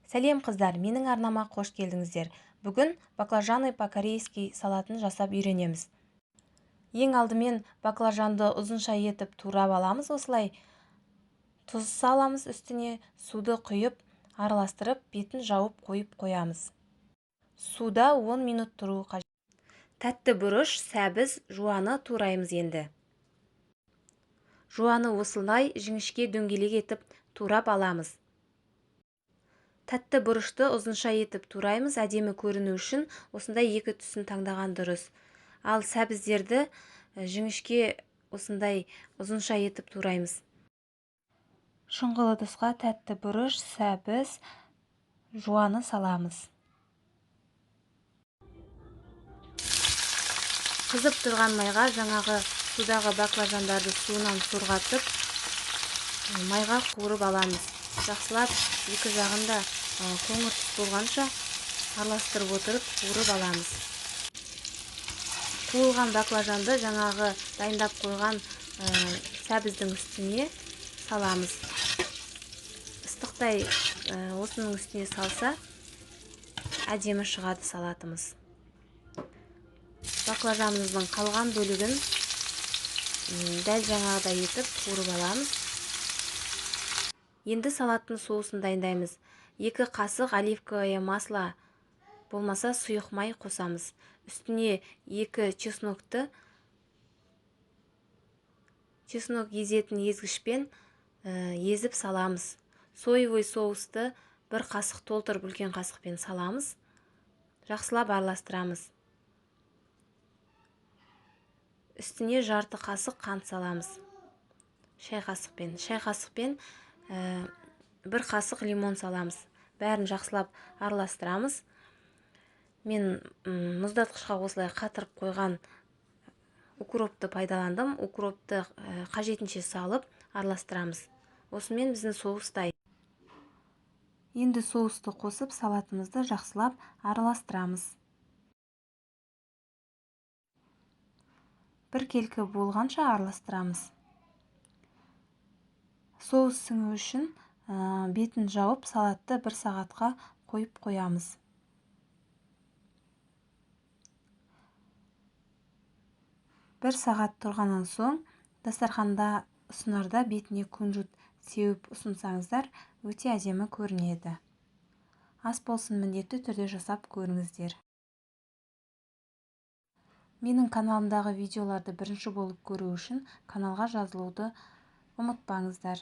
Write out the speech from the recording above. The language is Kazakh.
Сәлем қыздар, менің арнама қош келдіңіздер. Бүгін баклажаны по-корейски салатын жасап үйренеміз. Ең алдымен баклажанды ұзынша етіп турап аламыз. Осылай тұз саламыз үстіне, суды құйып, араластырып, бетін жауып қойып қоямыз. Суда 10 минут тұру қажет. Тәтті бұрыш, сәбіз, жуаны тураймыз енді. Жуаны осылай жіңішке дөңгелек етіп турап аламыз. Тәтті бұрышты ұзынша етіп тураймыз, әдемі көріну үшін осындай екі түсін таңдаған дұрыс. Ал сәбіздерді жіңішке осындай ұзынша етіп тураймыз. Шұңғыл ыдысқа тәтті бұрыш, сәбіз, жуаны саламыз. Қызып тұрған майға жаңағы судағы баклажандарды суынан сорғатып, майға қуырып аламыз. Жақсылап екі жағында қоңыр түс болғанша араластырып отырып қуырып аламыз. Қуырылған баклажанды жаңағы дайындап қойған сәбіздің үстіне саламыз. Ыстықтай осының үстіне салса, әдемі шығады салатымыз. Баклажанымыздың қалған бөлігін дәл жаңағыдай етіп қуырып аламыз. Енді салаттың соусын дайындаймыз. 2 қасық оливковое масло болмаса сұйық май қосамыз. Үстіне 2 чеснок езетін езгішпен езіп саламыз. Соевый соусты 1 қасық толтырып үлкен қасықпен саламыз. Жақсылап араластырамыз. Үстіне жарты қасық қант саламыз. Шай қасықпен 1 қасық лимон саламыз. Бәрін жақсылап араластырамыз. Мен мұздатқышқа осылай қатырып қойған укропты пайдаландым. Укропты қажетінше салып араластырамыз. Осымен біздің соус дайын. Енді соусты қосып салатымызды жақсылап араластырамыз. Біркелкі болғанша араластырамыз. Соус сіңу үшін бетін жауып салатты 1 сағатқа қойып қоямыз. Бір сағат тұрғаннан соң дастарханда ұсынарда бетіне күнжіт сеуіп ұсынсаңыздар, өте әдемі көрінеді. Ас болсын, міндетті түрде жасап көріңіздер. Менің каналымдағы видеоларды бірінші болып көру үшін каналға жазылуды ұмытпаңыздар.